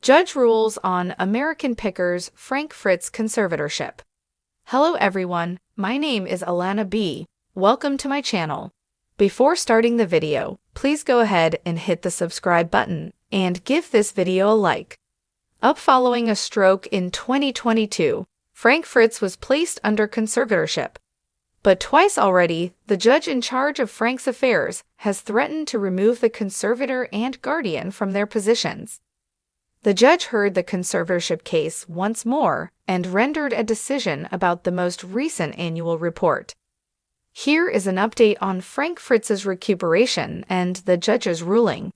Judge rules on American Pickers Frank Fritz conservatorship. Hello everyone, my name is Alana B. Welcome to my channel. Before starting the video, please go ahead and hit the subscribe button and give this video a like. Following a stroke in 2022, Frank Fritz was placed under conservatorship. But twice already, the judge in charge of Frank's affairs has threatened to remove the conservator and guardian from their positions. The judge heard the conservatorship case once more and rendered a decision about the most recent annual report. Here is an update on Frank Fritz's recuperation and the judge's ruling.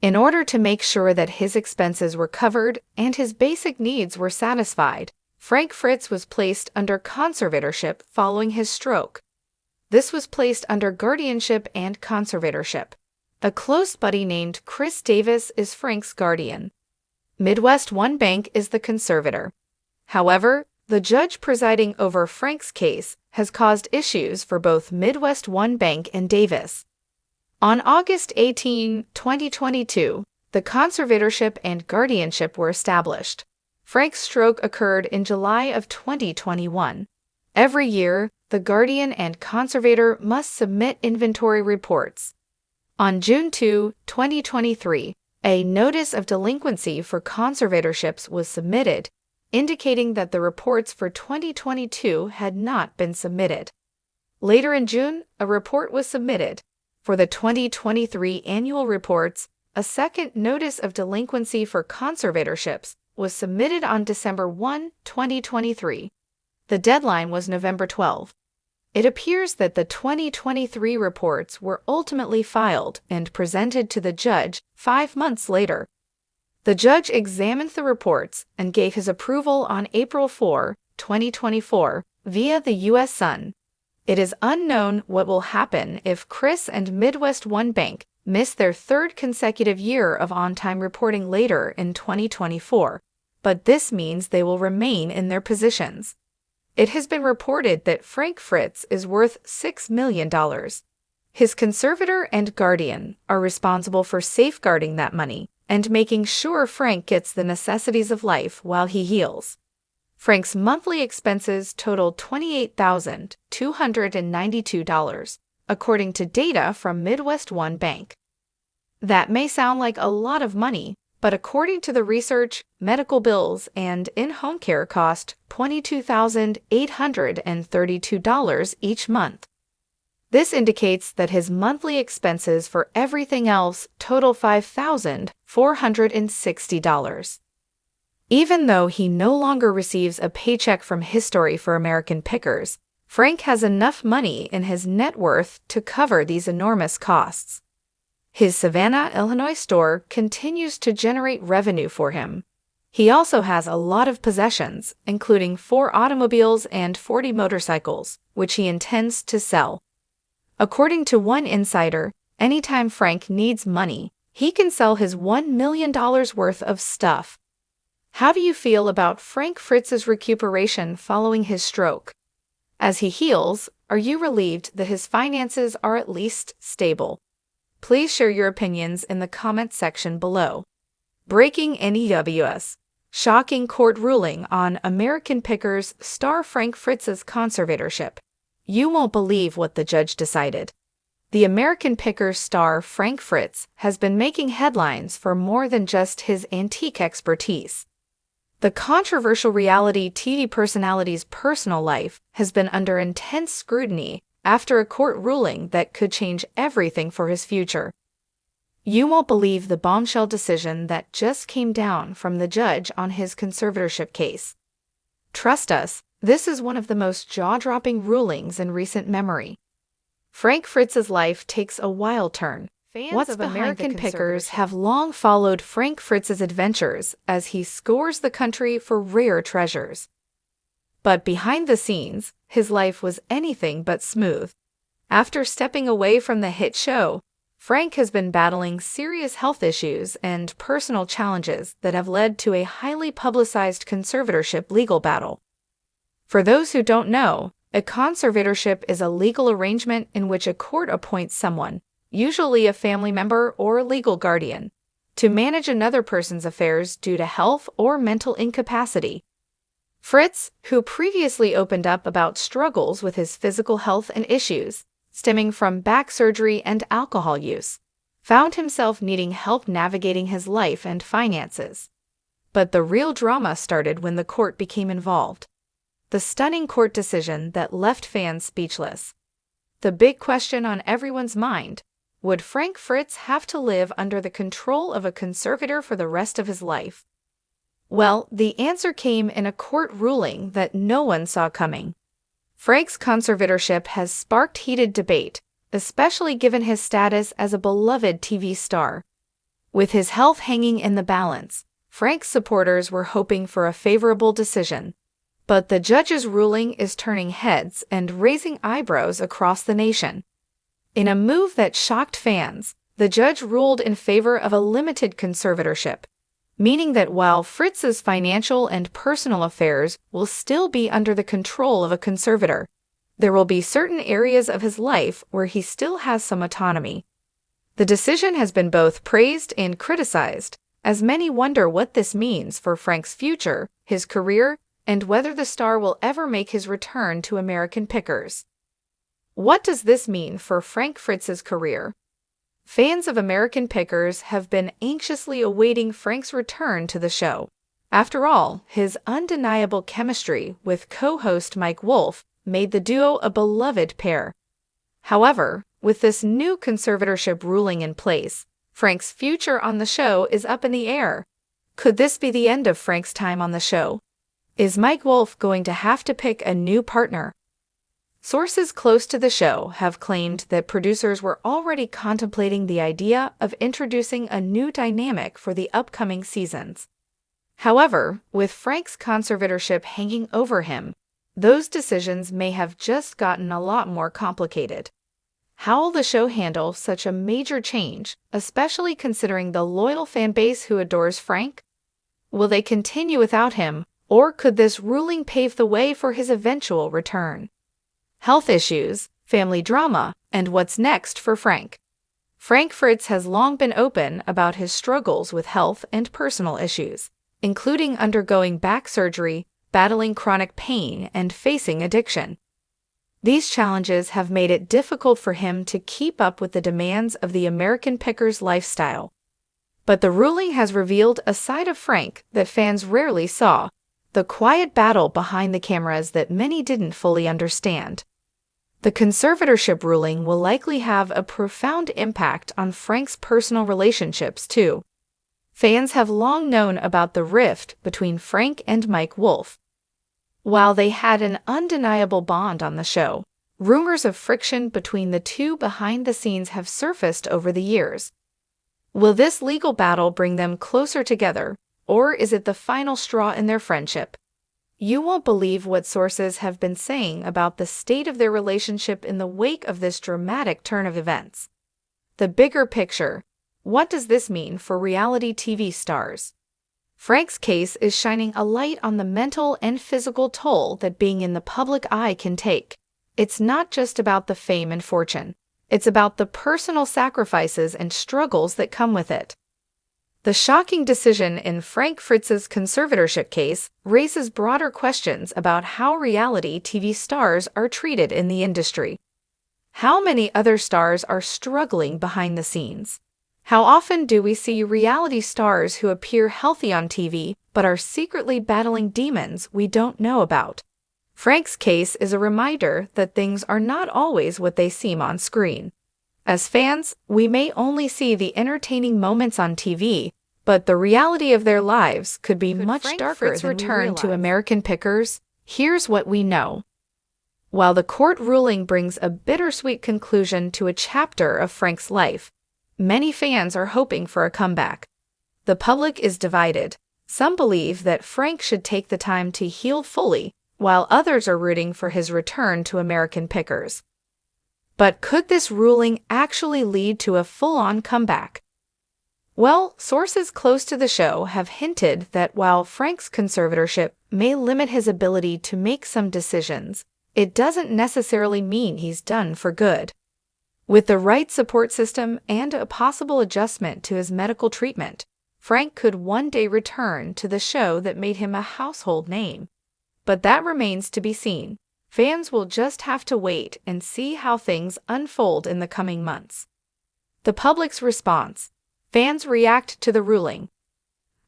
In order to make sure that his expenses were covered and his basic needs were satisfied, Frank Fritz was placed under conservatorship following his stroke. This was placed under guardianship and conservatorship. A close buddy named Chris Davis is Frank's guardian. Midwest One Bank is the conservator. However, the judge presiding over Frank's case has caused issues for both Midwest One Bank and Davis. On August 18, 2022, the conservatorship and guardianship were established. Frank's stroke occurred in July of 2021. Every year, the guardian and conservator must submit inventory reports. On June 2, 2023, a notice of delinquency for conservatorships was submitted, indicating that the reports for 2022 had not been submitted. Later in June, a report was submitted. For the 2023 annual reports, a second notice of delinquency for conservatorships was submitted on December 1, 2023. The deadline was November 12. It appears that the 2023 reports were ultimately filed and presented to the judge 5 months later. The judge examined the reports and gave his approval on April 4, 2024, via the U.S. Sun. It is unknown what will happen if Chris and Midwest One Bank miss their third consecutive year of on-time reporting later in 2024, but this means they will remain in their positions. It has been reported that Frank Fritz is worth $6 million. His conservator and guardian are responsible for safeguarding that money and making sure Frank gets the necessities of life while he heals. Frank's monthly expenses totaled $28,292, according to data from Midwest One Bank. That may sound like a lot of money, but according to the research, medical bills and in-home care cost $22,832 each month. This indicates that his monthly expenses for everything else total $5,460. Even though he no longer receives a paycheck from History for American Pickers, Frank has enough money in his net worth to cover these enormous costs. His Savannah, Illinois store continues to generate revenue for him. He also has a lot of possessions, including 4 automobiles and 40 motorcycles, which he intends to sell. According to one insider, anytime Frank needs money, he can sell his $1 million worth of stuff. How do you feel about Frank Fritz's recuperation following his stroke? As he heals, are you relieved that his finances are at least stable? Please share your opinions in the comments section below. Breaking NEWS. Shocking court ruling on American Pickers star Frank Fritz's conservatorship. You won't believe what the judge decided. The American Pickers star Frank Fritz has been making headlines for more than just his antique expertise. The controversial reality TV personality's personal life has been under intense scrutiny after a court ruling that could change everything for his future. You won't believe the bombshell decision that just came down from the judge on his conservatorship case. Trust us, this is one of the most jaw-dropping rulings in recent memory. Frank Fritz's life takes a wild turn. Fans of American Pickers have long followed Frank Fritz's adventures as he scours the country for rare treasures. But behind the scenes, his life was anything but smooth. After stepping away from the hit show, Frank has been battling serious health issues and personal challenges that have led to a highly publicized conservatorship legal battle. For those who don't know, a conservatorship is a legal arrangement in which a court appoints someone, usually a family member or legal guardian, to manage another person's affairs due to health or mental incapacity. Fritz, who previously opened up about struggles with his physical health and issues stemming from back surgery and alcohol use, found himself needing help navigating his life and finances. But the real drama started when the court became involved. The stunning court decision that left fans speechless. The big question on everyone's mind: would Frank Fritz have to live under the control of a conservator for the rest of his life? Well, the answer came in a court ruling that no one saw coming. Frank's conservatorship has sparked heated debate, especially given his status as a beloved TV star. With his health hanging in the balance, Frank's supporters were hoping for a favorable decision. But the judge's ruling is turning heads and raising eyebrows across the nation. In a move that shocked fans, the judge ruled in favor of a limited conservatorship, meaning that while Fritz's financial and personal affairs will still be under the control of a conservator, there will be certain areas of his life where he still has some autonomy. The decision has been both praised and criticized, as many wonder what this means for Frank's future, his career, and whether the star will ever make his return to American Pickers. What does this mean for Frank Fritz's career? Fans of American Pickers have been anxiously awaiting Frank's return to the show. After all, his undeniable chemistry with co-host Mike Wolfe made the duo a beloved pair. However, with this new conservatorship ruling in place, Frank's future on the show is up in the air. Could this be the end of Frank's time on the show? Is Mike Wolfe going to have to pick a new partner? Sources close to the show have claimed that producers were already contemplating the idea of introducing a new dynamic for the upcoming seasons. However, with Frank's conservatorship hanging over him, those decisions may have just gotten a lot more complicated. How will the show handle such a major change, especially considering the loyal fan base who adores Frank? Will they continue without him, or could this ruling pave the way for his eventual return? Health issues, family drama, and what's next for Frank. Frank Fritz has long been open about his struggles with health and personal issues, including undergoing back surgery, battling chronic pain, and facing addiction. These challenges have made it difficult for him to keep up with the demands of the American Pickers lifestyle. But the ruling has revealed a side of Frank that fans rarely saw, the quiet battle behind the cameras that many didn't fully understand. The conservatorship ruling will likely have a profound impact on Frank's personal relationships, too. Fans have long known about the rift between Frank and Mike Wolfe. While they had an undeniable bond on the show, rumors of friction between the two behind the scenes have surfaced over the years. Will this legal battle bring them closer together, or is it the final straw in their friendship? You won't believe what sources have been saying about the state of their relationship in the wake of this dramatic turn of events. The bigger picture: what does this mean for reality TV stars? Frank's case is shining a light on the mental and physical toll that being in the public eye can take. It's not just about the fame and fortune. It's about the personal sacrifices and struggles that come with it. The shocking decision in Frank Fritz's conservatorship case raises broader questions about how reality TV stars are treated in the industry. How many other stars are struggling behind the scenes? How often do we see reality stars who appear healthy on TV but are secretly battling demons we don't know about? Frank's case is a reminder that things are not always what they seem on screen. As fans, we may only see the entertaining moments on TV, but the reality of their lives could be much darker than we realize. Return to American Pickers? Here's what we know. While the court ruling brings a bittersweet conclusion to a chapter of Frank's life, many fans are hoping for a comeback. The public is divided. Some believe that Frank should take the time to heal fully, while others are rooting for his return to American Pickers. But could this ruling actually lead to a full-on comeback? Well, sources close to the show have hinted that while Frank's conservatorship may limit his ability to make some decisions, it doesn't necessarily mean he's done for good. With the right support system and a possible adjustment to his medical treatment, Frank could one day return to the show that made him a household name. But that remains to be seen. Fans will just have to wait and see how things unfold in the coming months. The public's response. Fans react to the ruling.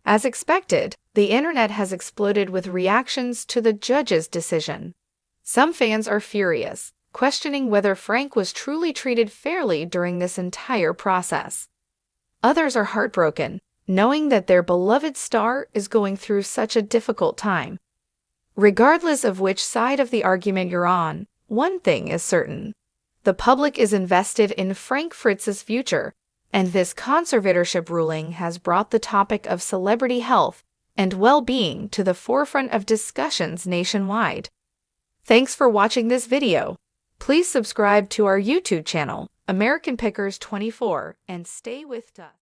As expected, the internet has exploded with reactions to the judge's decision. Some fans are furious, questioning whether Frank was truly treated fairly during this entire process. Others are heartbroken, knowing that their beloved star is going through such a difficult time. Regardless of which side of the argument you're on, one thing is certain. The public is invested in Frank Fritz's future, and this conservatorship ruling has brought the topic of celebrity health and well-being to the forefront of discussions nationwide. Thanks for watching this video. Please subscribe to our YouTube channel, American Pickers 24, and stay with us.